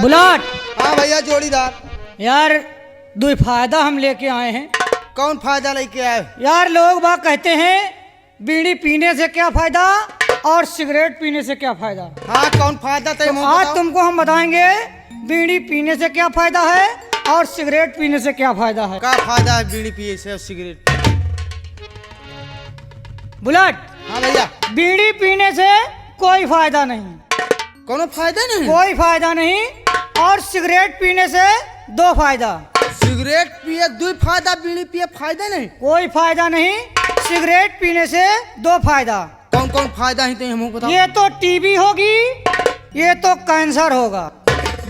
बुलाट। हाँ भैया जोड़ीदार। यार दो फायदा हम लेके आए हैं। कौन फायदा लेके आए? यार लोग बात कहते हैं बीड़ी पीने से क्या फायदा और सिगरेट पीने से क्या फायदा। हाँ कौन फायदा तो आज तुमको हम बताएंगे बीड़ी पीने से क्या फायदा है और सिगरेट पीने से क्या फायदा है। क्या फायदा है बीड़ी पिए से और सिगरेट? बुलाट। हाँ भैया। बीड़ी पीने से कोई फायदा नहीं। कोनो फायदा नहीं? कोई फायदा नहीं। और सिगरेट पीने से दो फायदा। सिगरेट पिए दो फायदा, बीड़ी पिए फायदा नहीं? कोई फायदा नहीं। सिगरेट पीने से दो फायदा। कौन कौन फायदा है तो हमको बताओ। ये तो टीबी होगी, ये तो कैंसर होगा।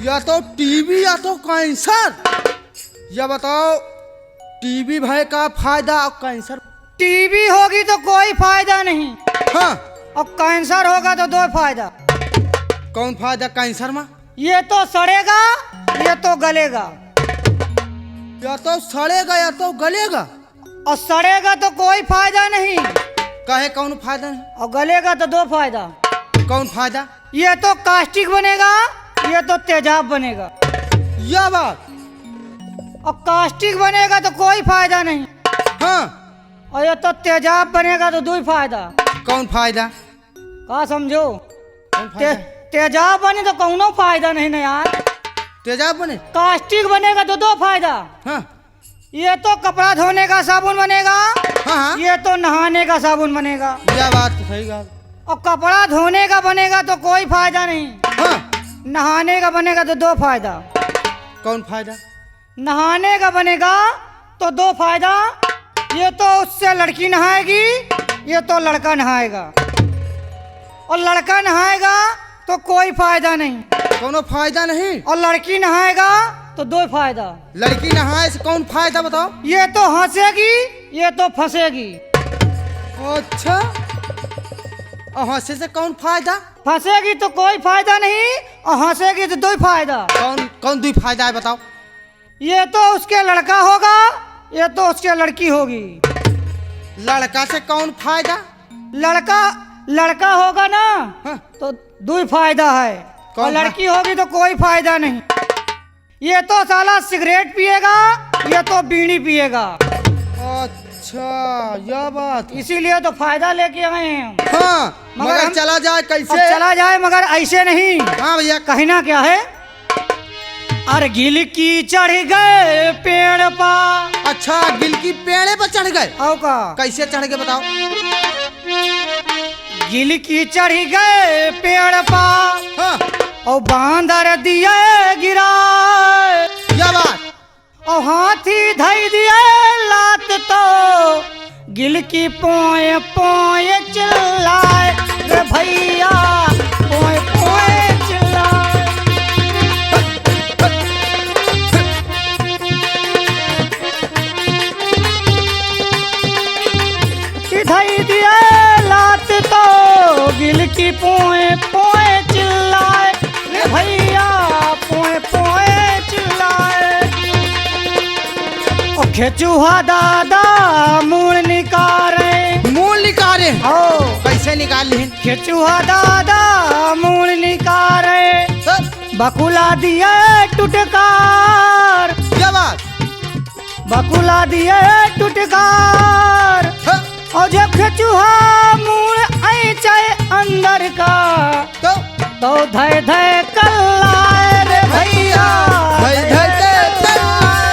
या तो टीबी या तो कैंसर। या बताओ टीबी भाई का फायदा और कैंसर? टीबी होगी तो कोई फायदा नहीं। हाँ। और कैंसर होगा तो दो फायदा। कौन फायदा कैंसर में? ये तो सड़ेगा ये तो गलेगा। या तो सड़ेगा या तो गलेगा। और सड़ेगा तो कोई फायदा नहीं। कहे कौन फायदा नहीं? और गलेगा तो दो फायदा। कौन फायदा? ये तो कास्टिक बनेगा, ये तो तेजाब बनेगा। यह बात। और कास्टिक बनेगा तो कोई फायदा नहीं। हाँ। और ये तो तेजाब बनेगा तो दो फायदा। कौन फायदा? का समझो? कौन फायदा? तेजाब बने तो कौनो फायदा नहीं ना यार। तेजाब बने? कास्टिक बनेगा तो दो फायदा। हाँ। ये तो कपड़ा धोने का साबुन बनेगा, हाँ हाँ। ये तो नहाने का साबुन बनेगा। यह बात तो सही बात। और कपड़ा धोने का बनेगा तो कोई फायदा नहीं। हाँ। नहाने का बनेगा तो दो फायदा। कौन फायदा? नहाने का बनेगा तो दो फायदा। ये तो उससे लड़की नहाएगी, ये तो लड़का नहाएगा। और लड़का नहाएगा तो कोई फायदा नहीं। कोनो फायदा नहीं। और लड़की नहाएगा तो दो फायदा। लड़की नहाए से कौन फायदा बताओ? ये तो हंसेगी, ये तो फंसेगी। अच्छा। और हंसे से कौन फायदा? फंसेगी तो कोई फायदा नहीं और हंसेगी तो दो फायदा। कौन कौन दो फायदा है बताओ? ये तो उसके लड़का होगा, ये तो उसके लड़की होगी। लड़का से कौन फायदा? लड़का होगा ना। हाँ। तो दो फायदा है। और लड़की होगी तो कोई फायदा नहीं। ये तो साला सिगरेट पिएगा, ये तो बीड़ी पिएगा। अच्छा यह बात। इसीलिए तो फायदा लेके आए हैं। हाँ मगर चला जाए कैसे? चला जाए मगर ऐसे नहीं। हाँ भैया। कहना क्या है? अरे गिल की चढ़ गए पेड़ पा। अच्छा गिल की पेड़े पर चढ़ गए? आओ का कैसे चढ़ गए बताओ? गिल की चढ़ गए पेड़ पा। हाँ। और बांदर दिए गिरा। यह बात। और हाथी धई दिए लात तो गिल की पोए पोए चिल्लाए रे भैया, पोए पोए चिल्लाए। धई दिए लात तो गिल की पोए पोए चिल्लाए रे भैया, पोए पोए चिल्लाए। ओ खेचुहा दादा मूल निकारे। मूल निकाले? ओ कैसे निकाल ली? खेचुहा दादा मूल निकारे। बकुला दिए टुटकार। क्या बात? बकुला दिए टुटकार। और जब खेचुहा मूल ऐचे अंदर का तो धय धय कल्लाए रे भैया, धय धय कल्लाए।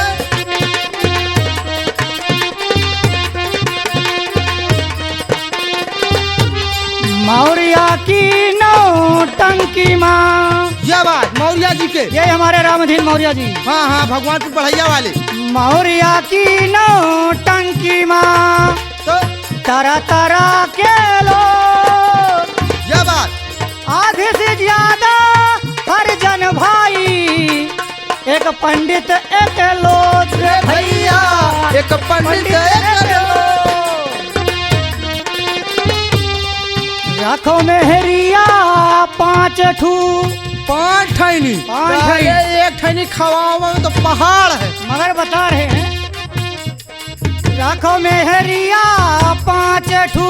मौर्या की नौटंकी माँ। यह बात मौर्य जी के? ये हमारे रामधीन मौर्य जी। हाँ हाँ भगवान को बढ़ैया वाले। मौर्या की नौटंकी माँ। तो तरह तरह के लोग। यह बात। आधे से ज्यादा हरिजन भाई, एक पंडित एक लोग रे भैया, एक पंडित एक लोग। रखो मेहरिया पांच ठू। पांच ठैनी? पांच ठैनी। एक ठैनी खवाओ तो पहाड़ है। मगर बता रहे हैं रखो मेहरिया पांच ठू।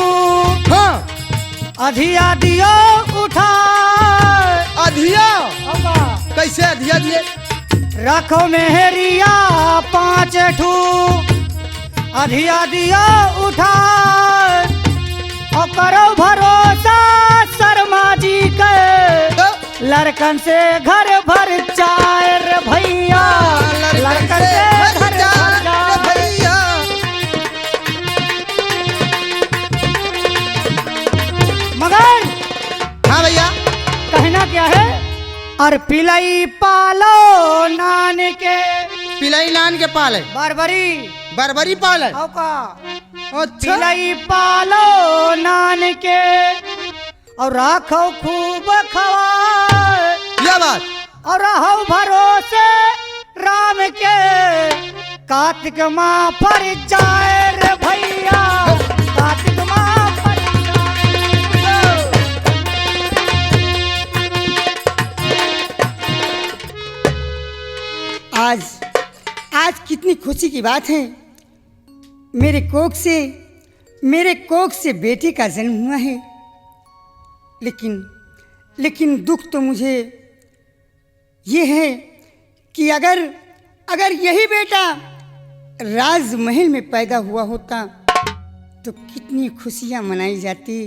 हाँ। अधिया दियो उठा। अधिया? कैसे अधिया दिए? रखो मेहरिया 5 ठू अधिया दिया उठा और करो भरोसा शर्मा जी के तो लड़कन से घर भर जाए रे भैया, लड़कन से घर भर जाए भैया। मगर हाँ भैया। कहना क्या है? और पिलाई पालो नान के पिलाई नान के पाले, बरबरी पाले। औ का अच्छा पिलाई पालो नान के और राखो खूब खवाए यह बात। और रहो भरोसे राम के कार्तिक माँ पर जाए रे भैया, कार्तिक माँ पर जाए। आज कितनी खुशी की बात है। मेरे कोख से बेटे का जन्म हुआ है। लेकिन दुख तो मुझे ये है कि अगर यही बेटा राजमहल में पैदा हुआ होता तो कितनी खुशियां मनाई जाती,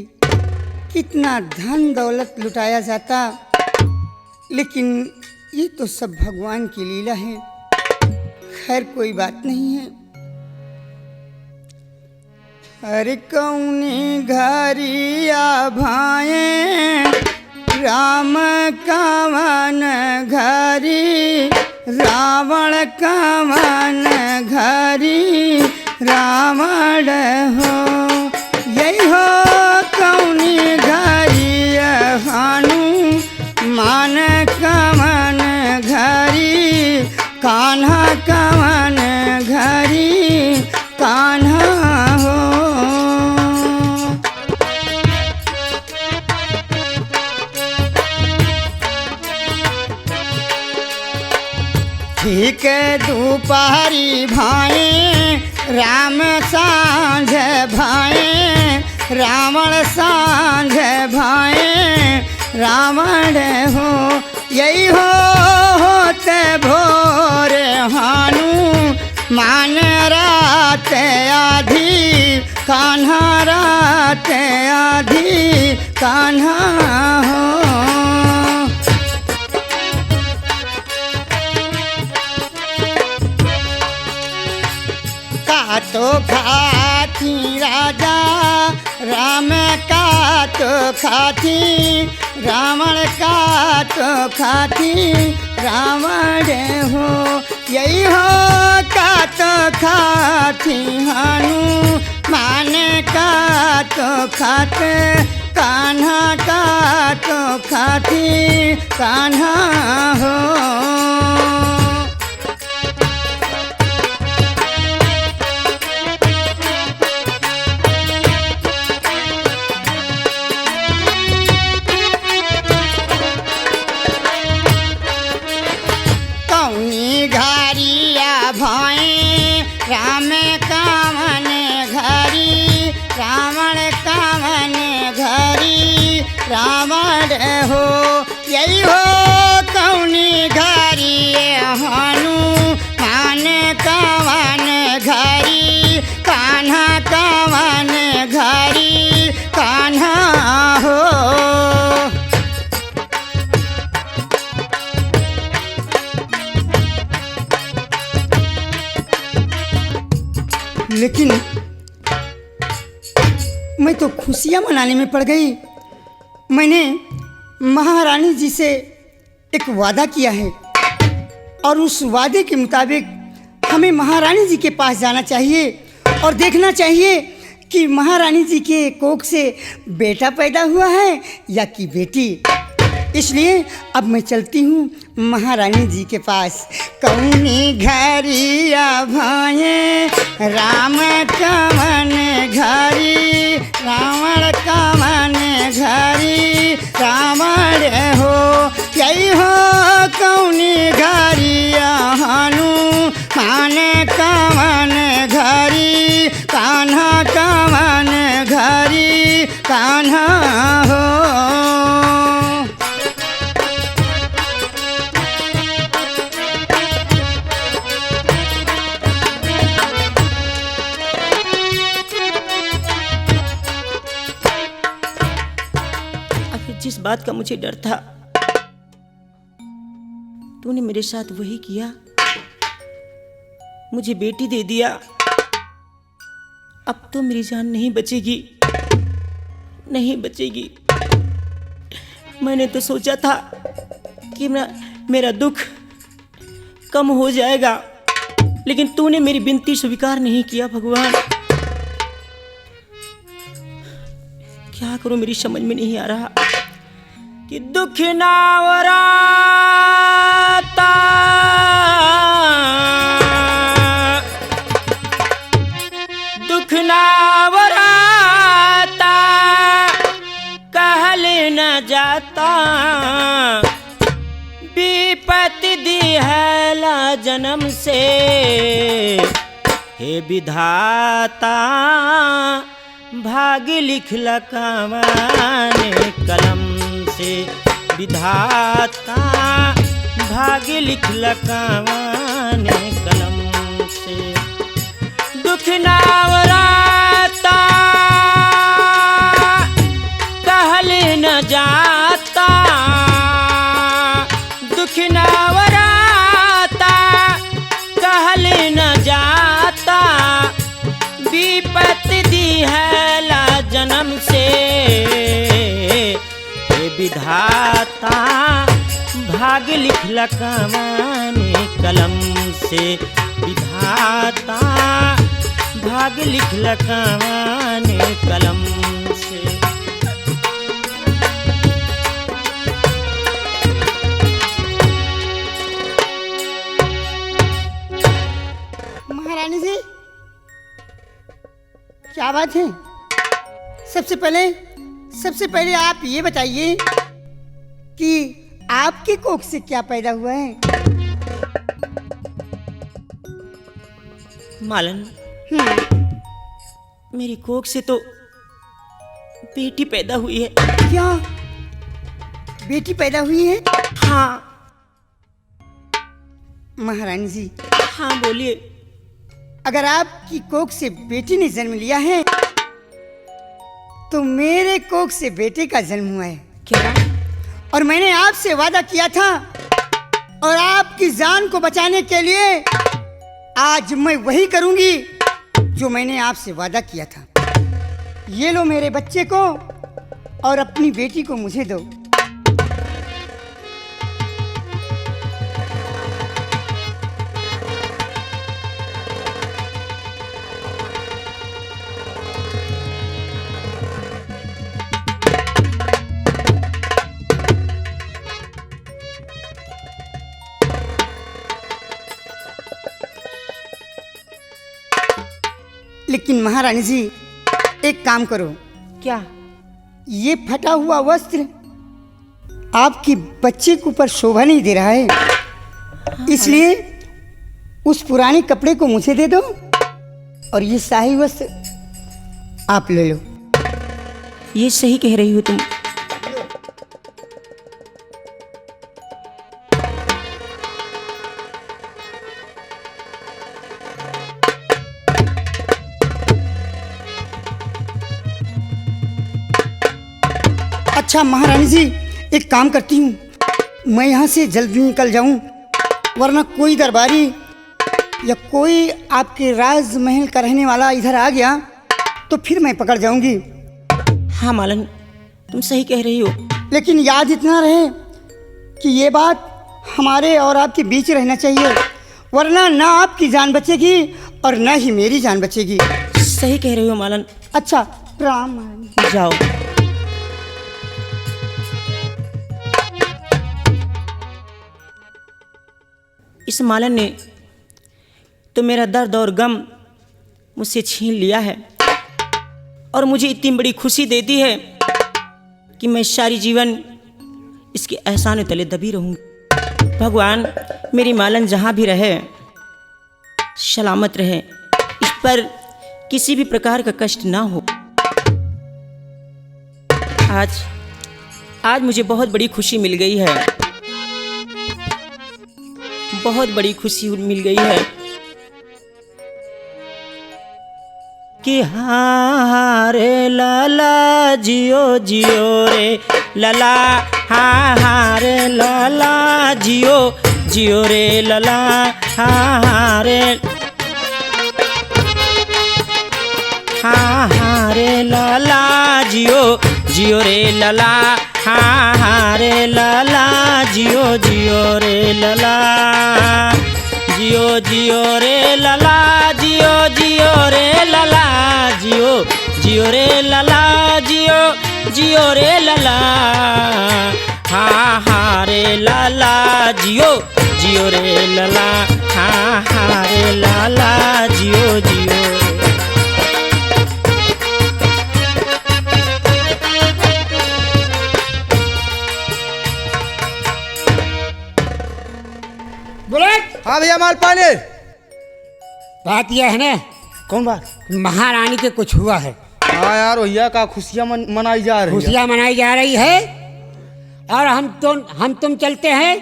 कितना धन दौलत लुटाया जाता। लेकिन ये तो सब भगवान की लीला है। खैर कोई बात नहीं है। अरे कौनी घरिया भाए राम कवन घरी, रावण कवन घरी रावण हो। यही हो कौनी घरिया हनुमान कवन घरी, कान्हा कवन घरी कान्हा हो। ठीक दोपहरी भाए राम सांझ भाए, रावण सांझ भाए रावण हो। यही हो होते भोर हनुमान रात आधी, कान्हा रात आधी कान्हा हो। का तो खाती राजा राम का तो खाती, रावण का तो खाती रावण हो। यही हो का तो खाती हनुमान का तो खाते, कान्हा का तो खाती कान्हा हो। राम कामन घरी, रावण कामन घरी रावण हो। यही हो कौनी घरी हनुमान कामन घरी, कान्हा कामन घरी कान्हा हो। लेकिन मैं तो खुशियां मनाने में पड़ गई। मैंने महारानी जी से एक वादा किया है और उस वादे के मुताबिक हमें महारानी जी के पास जाना चाहिए और देखना चाहिए कि महारानी जी के कोख से बेटा पैदा हुआ है या कि बेटी। इसलिए अब मैं चलती हूँ महारानी जी के पास। कौनी घरिया भाए राम कवन घरी, रावण कवन घरी रावण हो। यही हो कौनी घरिया हनुमान कवन घरी, कान्हा कवन घरी कान्हा हो। जिस बात का मुझे डर था तूने मेरे साथ वही किया, मुझे बेटी दे दिया। अब तो मेरी जान नहीं बचेगी, नहीं बचेगी। मैंने तो सोचा था कि मेरा दुख कम हो जाएगा, लेकिन तूने मेरी विनती स्वीकार नहीं किया। भगवान क्या करूं, मेरी समझ में नहीं आ रहा कि दुख ना वराता दुख ना वराता कहल न जाता, विपत्ति दी है ला जन्म से हे विधाता, भाग लिख लकावान कलम से विधाता, भाग लिख लकावान कलम से। दुख ना वराता कहल न जाता, दुख ना वराता कहल न जाता, विपत्ति दी है ला जन्म से हे विधाता, भाग लिख लकावान कलम से विधाता, भाग लिख लकावान कलम से। महारानी जी क्या बात है? सबसे पहले आप ये बताइए कि आपके कोख से क्या पैदा हुआ है? मालन, मेरी कोख से तो बेटी पैदा हुई है। क्या बेटी पैदा हुई है? हाँ महारानी जी, हाँ बोलिए। अगर आपकी कोख से बेटी ने जन्म लिया है तो मेरे कोख से बेटे का जन्म हुआ है। क्या? और मैंने आपसे वादा किया था और आपकी जान को बचाने के लिए आज मैं वही करूंगी जो मैंने आपसे वादा किया था। ये लो मेरे बच्चे को और अपनी बेटी को मुझे दो। लेकिन महारानी जी एक काम करो। क्या? ये फटा हुआ वस्त्र आपकी बच्चे के ऊपर शोभा नहीं दे रहा है, इसलिए उस पुराने कपड़े को मुझे दे दो और ये शाही वस्त्र आप ले लो। ये सही कह रही हो तुम। अच्छा महारानी जी एक काम करती हूँ, मैं यहाँ से जल्दी निकल जाऊँ, वरना कोई दरबारी या कोई आपके राजमहल का रहने वाला इधर आ गया तो फिर मैं पकड़ जाऊंगी। हाँ मालन, तुम सही कह रही हो। लेकिन याद इतना रहे कि ये बात हमारे और आपके बीच रहना चाहिए, वरना ना आपकी जान बचेगी और ना ही मेरी जान बचेगी। सही कह रही हो मालन। अच्छा प्रणाम महारानी। जाओ। इस मालन ने तो मेरा दर्द और गम मुझसे छीन लिया है और मुझे इतनी बड़ी खुशी दे दी है कि मैं सारी जीवन इसके एहसान तले दबी रहूँगी। भगवान मेरी मालन जहाँ भी रहे सलामत रहे, इस पर किसी भी प्रकार का कष्ट ना हो। आज मुझे बहुत बड़ी खुशी मिल गई है, बहुत बड़ी खुशी मिल गई है कि हारे लाला जियो जियो रे लला, हाँ हाँ रे लला, जियो जियो रे लला, हाँ हाँ रे, हाँ हाँ रे लला, जियो जियो रे लला, हाँ हाँ रे लला, जियो जियो रे लला, जियो जियो रे लला, जियो जियो रे लला, जियो जियो रे लला, जियो जियो रे लला, हाँ हाँ रे लला, जियो जियो रे लला, हाँ हाँ रे लला, जियो जियो। बुलेट, हाँ भैया माल पाने। बात यह है ना, कौन बात? महारानी के कुछ हुआ है, हाँ यार भैया का खुशियाँ मनाई जा रही है। खुशियाँ मनाई जा रही है और हम तुम चलते हैं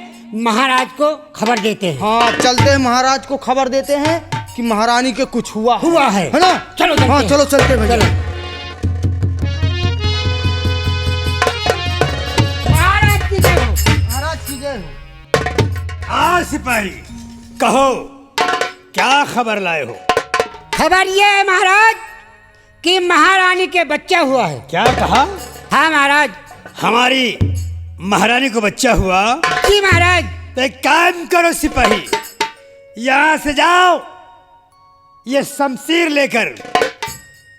महाराज को खबर देते हैं। हाँ चलते हैं, महाराज को खबर देते हैं कि महारानी के कुछ हुआ है ना। चलो चलते हाँ हैं। चलो चलते हैं भैया। महाराज की जय हो। महाराज की जय हो। हाँ सिपाही, कहो क्या खबर लाए हो? खबर ये है महाराज कि महारानी के बच्चा हुआ है। क्या कहा? हाँ महाराज। हमारी महारानी को बच्चा हुआ? जी महाराज। तो एक काम करो सिपाही, यहाँ से जाओ ये शमशीर लेकर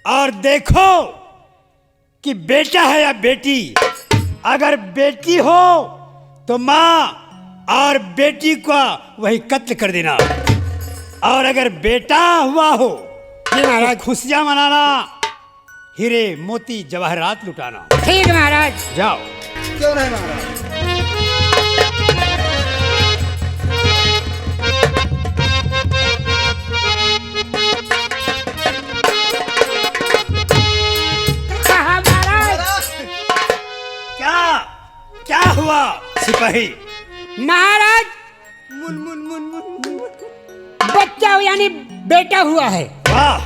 और देखो कि बेटा है या बेटी। अगर बेटी हो तो माँ और बेटी का वही कत्ल कर देना, और अगर बेटा हुआ हो जी महाराज। तो खुशियाँ मनाना, हीरे मोती जवाहरात लुटाना। ठीक है महाराज। जाओ। क्यों नहीं महाराज? कहा महाराज? क्या क्या हुआ सिपाही? महाराज बच्चा यानी बेटा हुआ है। वाह,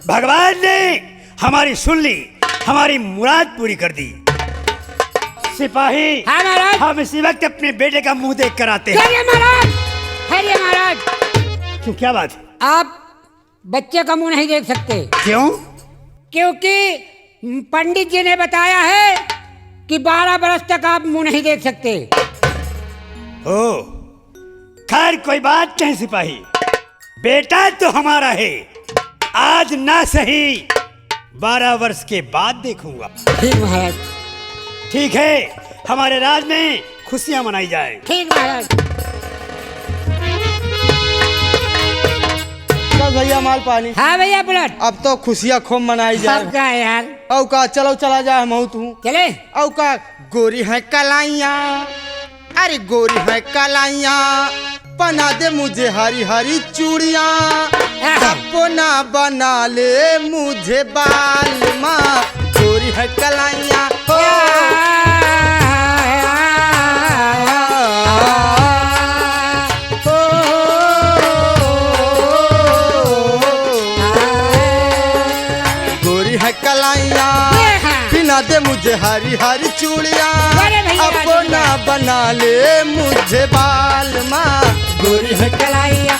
भगवान ने हमारी सुन ली, हमारी मुराद पूरी कर दी। सिपाही, हाँ महाराज। हम इसी वक्त अपने बेटे का मुंह देख कर आते हैं। खैरिए महाराज, खैरिए महाराज। क्यों, क्या बात है? आप बच्चे का मुंह नहीं देख सकते। क्यों? क्योंकि पंडित जी ने बताया है कि 12 बरस तक आप मुंह नहीं देख सकते। ओ, खैर कोई बात नहीं सिपाही, बेटा तो हमारा है, आज ना सही 12 वर्ष के बाद देखूंगा। ठीक महाराज। ठीक है, हमारे राज में खुशियां मनाई जाए। ठीक महाराज। चल भैया माल पानी। हाँ भैया बुलेट। अब तो खुशियाँ खूब मनाई जाए। सब का है यार। औ का चलो चला जाए हम तू। चले। औ का गोरी है कलाइया, अरे गोरी है कलाइया, बना दे मुझे हरी हरी चूड़िया, सपना बना ले मुझे बाल माँ, गोरी है कलाइया। गोरी है कलाइया, बिना दे मुझे हरी हरी चूड़िया, अपना बना ले मुझे बाल माँ, गोरी है कलाइया।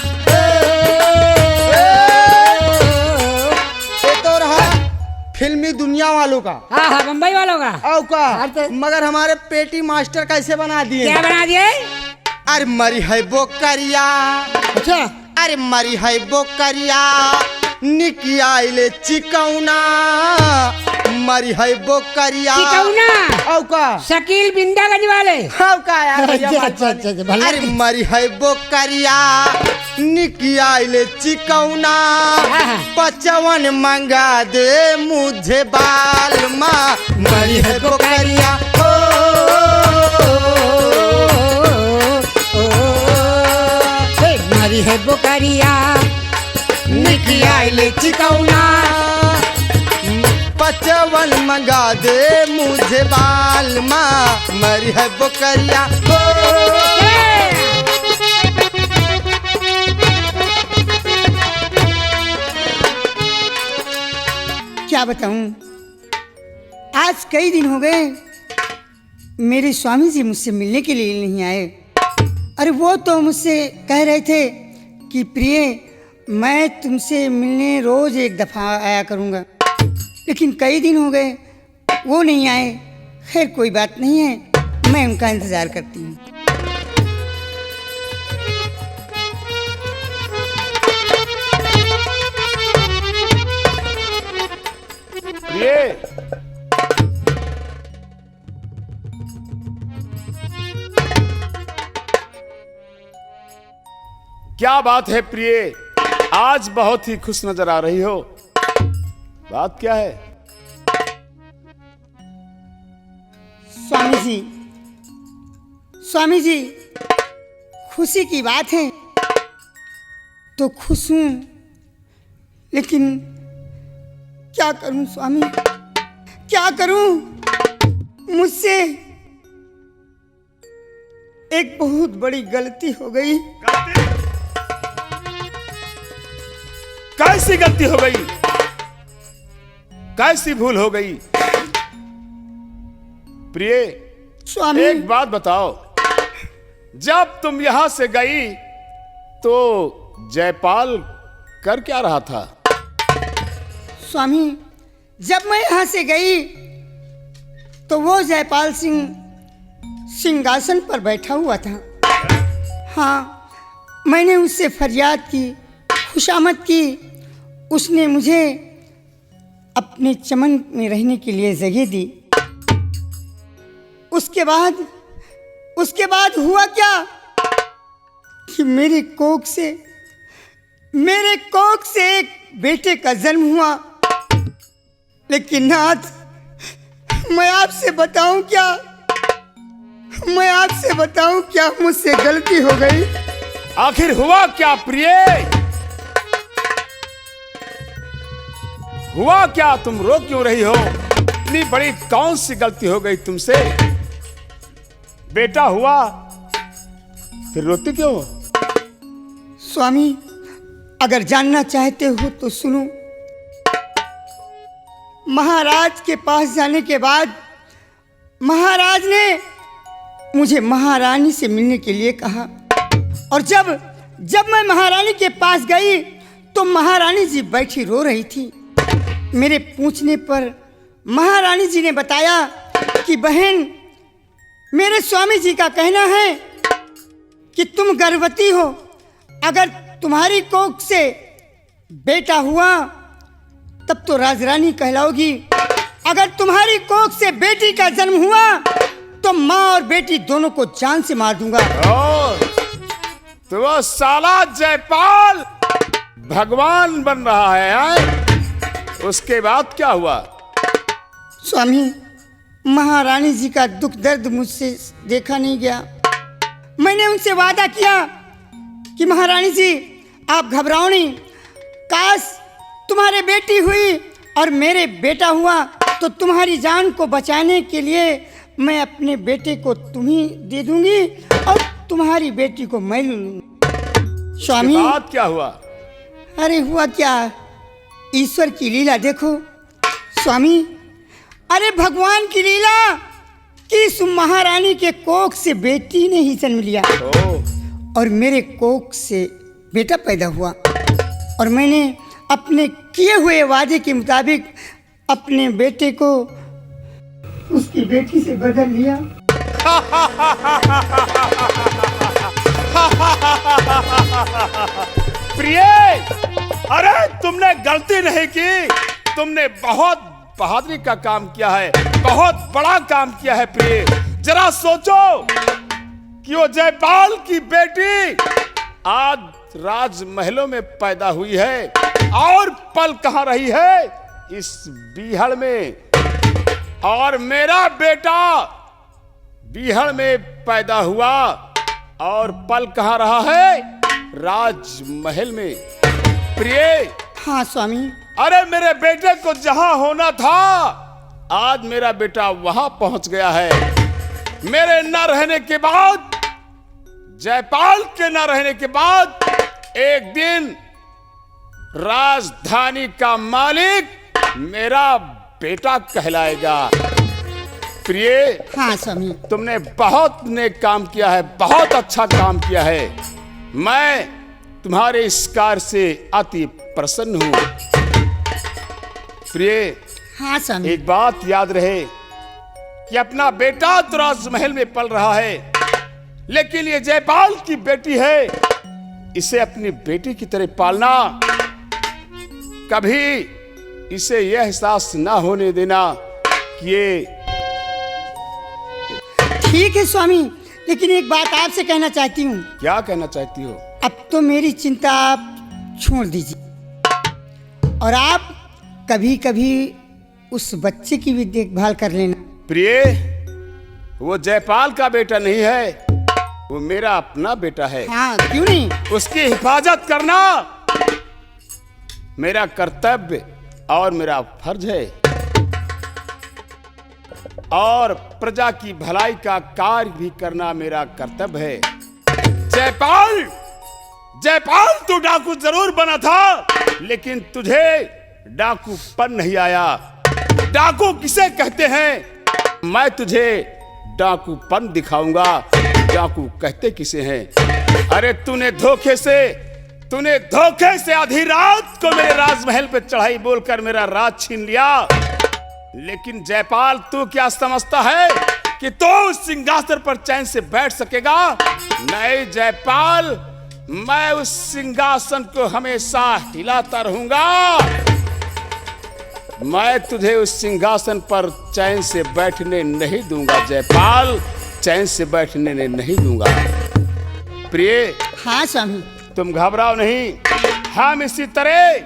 ये तो रहा फिल्मी दुनिया वालों का। हाँ हाँ बम्बई वालों का। औ का अच्छा। मगर हमारे पेटी मास्टर कैसे बना दिए? क्या बना दिए? अरे मरी है बोकरिया, अच्छा। अरे मरी है बोकरिया, निकी आइले चिकौना, मरी है बोकरिया। चिकौना? औ का शकील बिंदागंज वाले। औ का यार भैया अच्छा माल अच्छा पानी। अच्छा भला। अरे मरी है बोकरिया, निकी आइले चिकौना, हाँ। 55 मंगा दे मुझे बाल माँ, मरी है बोकरिया। मरी है बोकरिया, निकी आइले चिकौना, 55 मंगा दे मुझे बाल माँ, मरी है बोकरिया। क्या बताऊं, आज कई दिन हो गए मेरे स्वामी जी मुझसे मिलने के लिए नहीं आए। अरे वो तो मुझसे कह रहे थे कि प्रिय मैं तुमसे मिलने रोज एक दफ़ा आया करूँगा, लेकिन कई दिन हो गए वो नहीं आए। खैर कोई बात नहीं है, मैं उनका इंतज़ार करती हूँ। प्रिय, क्या बात है प्रिय, आज बहुत ही खुश नजर आ रही हो। बात क्या है? स्वामी जी खुशी की बात है तो खुश हूँ, लेकिन क्या करूँ स्वामी, क्या करूँ? मुझसे एक बहुत बड़ी गलती हो गई। कैसी गलती हो गई? कैसी भूल हो गई? प्रिय स्वामी एक बात बताओ, जब तुम यहां से गई तो जयपाल कर क्या रहा था? स्वामी जब मैं यहाँ से गई तो वो जयपाल सिंह सिंहासन पर बैठा हुआ था। हाँ, मैंने उससे फरियाद की, खुशामद की। उसने मुझे अपने चमन में रहने के लिए जगह दी। उसके बाद हुआ क्या कि मेरे कोख से एक बेटे का जन्म हुआ। लेकिन आज मैं आपसे बताऊं क्या मुझसे गलती हो गई। आखिर हुआ क्या प्रिय? हुआ क्या? तुम रो क्यों रही हो? इतनी बड़ी कौन सी गलती हो गई तुमसे? बेटा हुआ फिर रोती क्यों हो? स्वामी अगर जानना चाहते हो तो सुनो। महाराज के पास जाने के बाद महाराज ने मुझे महारानी से मिलने के लिए कहा, और जब मैं महारानी के पास गई तो महारानी जी बैठी रो रही थी। मेरे पूछने पर महारानी जी ने बताया कि बहन, मेरे स्वामी जी का कहना है कि तुम गर्भवती हो। अगर तुम्हारी कोख से बेटा हुआ तब तो राजरानी कहलाओगी। अगर तुम्हारी कोख से बेटी का जन्म हुआ तो माँ और बेटी दोनों को जान से मार दूंगा। तो वो साला जयपाल भगवान बन रहा है? उसके बाद क्या हुआ? स्वामी महारानी जी का दुख दर्द मुझसे देखा नहीं गया। मैंने उनसे वादा किया कि महारानी जी आप घबराओ नहीं, काश तुम्हारे बेटी हुई और मेरे बेटा हुआ तो तुम्हारी जान को बचाने के लिए मैं अपने बेटे को तुम्हें दे दूंगी और तुम्हारी बेटी को मैं ले लूंगी। स्वामी बात क्या हुआ? अरे हुआ क्या, ईश्वर की लीला देखो स्वामी। अरे भगवान की लीला कि इस महारानी के कोख से बेटी ने ही जन्म लिया और मेरे कोख से बेटा पैदा हुआ, और मैंने अपने किए हुए वादे के मुताबिक अपने बेटे को उसकी बेटी से बदल लिया। प्रिय, अरे तुमने गलती नहीं की, तुमने बहुत बहादुरी का काम किया है, बहुत बड़ा काम किया है प्रिय। जरा सोचो कि वो जयपाल की बेटी आज राजमहलों में पैदा हुई है और पल कहाँ रही है? इस बीहड़ में। और मेरा बेटा बीहड़ में पैदा हुआ और पल कहाँ रहा है? राजमहल में। प्रिय, हाँ स्वामी। अरे मेरे बेटे को जहां होना था आज मेरा बेटा वहां पहुंच गया है। मेरे न रहने के बाद, जयपाल के न रहने के बाद एक दिन राजधानी का मालिक मेरा बेटा कहलाएगा। प्रिय, हाँ स्वामी। तुमने बहुत नेक काम किया है, बहुत अच्छा काम किया है। मैं तुम्हारे इस कार्य से अति प्रसन्न हूं। प्रिय, हाँ स्वामी। एक बात याद रहे कि अपना बेटा तो राजमहल में पल रहा है, लेकिन ये जयपाल की बेटी है, इसे अपनी बेटी की तरह पालना। कभी इसे यह एहसास ना होने देना कि ये। ठीक है स्वामी, लेकिन एक बात आपसे कहना चाहती हूँ। क्या कहना चाहती हो? अब तो मेरी चिंता आप छोड़ दीजिए और आप कभी कभी उस बच्चे की भी देखभाल कर लेना। प्रिय, वो जयपाल का बेटा नहीं है, वो मेरा अपना बेटा है। हाँ, क्यों नहीं? उसकी हिफाजत करना मेरा कर्तव्य और मेरा फर्ज है, और प्रजा की भलाई का कार्य भी करना मेरा कर्तव्य है। जयपाल, जयपाल तू डाकू जरूर बना था, लेकिन तुझे डाकूपन नहीं आया। डाकू किसे कहते हैं? मैं तुझे डाकूपन दिखाऊंगा। डाकू कहते किसे हैं? अरे तूने धोखे से आधी रात को मेरे राजमहल पे चढ़ाई बोलकर मेरा राज छीन लिया। लेकिन जयपाल, तू क्या समझता है कि तू उस सिंहासन पर चैन से बैठ सकेगा? नहीं जयपाल, मैं उस सिंहासन को हमेशा हिलाता रहूंगा। मैं तुझे उस सिंहासन पर चैन से बैठने नहीं दूंगा जयपाल, चैन से बैठने नहीं दूंगा। प्रिय, हाँ स्वामी। तुम घबराओ नहीं, हम इसी तरह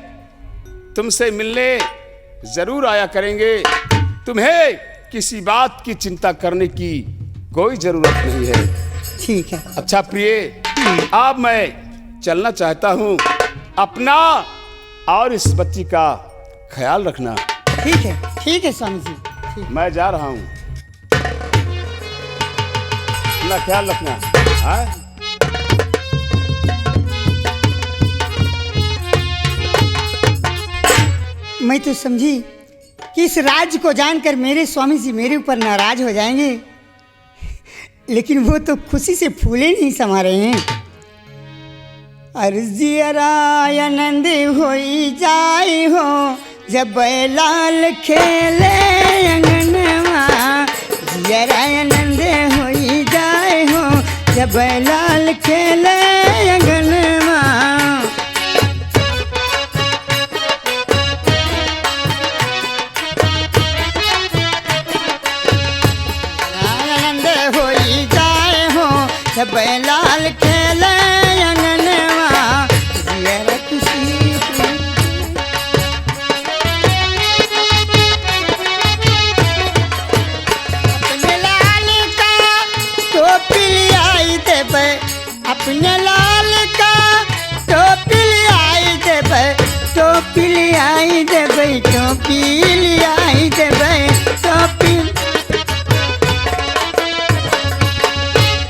तुमसे मिलने जरूर आया करेंगे। तुम्हें किसी बात की चिंता करने की कोई जरूरत नहीं है। ठीक है। अच्छा प्रिय, अब मैं चलना चाहता हूँ। अपना और इस बच्ची का ख्याल रखना। ठीक है स्वामी जी। ठीक। मैं जा रहा हूँ, अपना ख्याल रखना। हाँ? मैं तो समझी कि इस राज को जानकर मेरे स्वामी जी मेरे ऊपर नाराज हो जाएंगे, लेकिन वो तो खुशी से फूले नहीं समा रहे हैं। अर्जियरा आनंद होई जाए हो जब लाल खेले अंगनवा, जियरा आनंद होई जाए हो जब लाल खेले अंगनवा। जब लाल खेले अंगनवा, जियर खुशी अपने लाल का टोपी आई देवे, अपने लाल का टोपी आई देवे, टोपी आई देवे, टोपी आई देवे, टोपी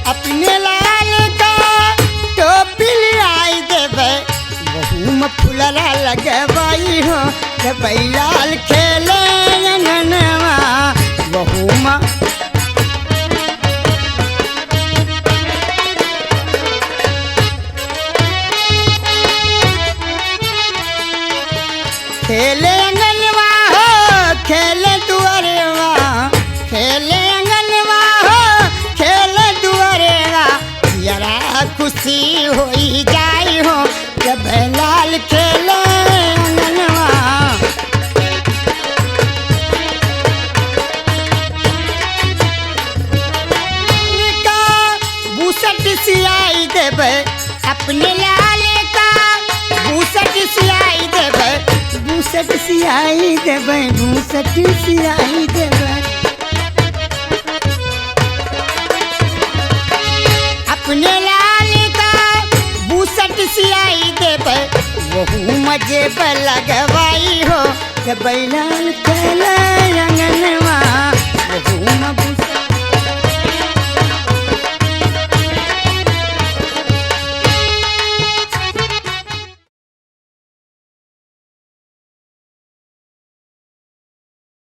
अपने लाल का टोपी आई देवे, बहू में फुलरा लगवाई हो जब लाल खेले अंगनवा, बहू में खेले अंगनवा हो, खेले दुआरेवा, खेले अंगनवा हो, खेले दुआरेवा, जरा खुशी होई जाई हो जब लाल खेले अंगनवा। का बूसट सियाई देवे, अपने लाल का बूसट सियाई देवे, बूसट सियाई देवे, बूसट सियाई देवे, अपने लाल का बूसट सियाई देवे, वहू मजे पर लगवाई हो जब लाल खेले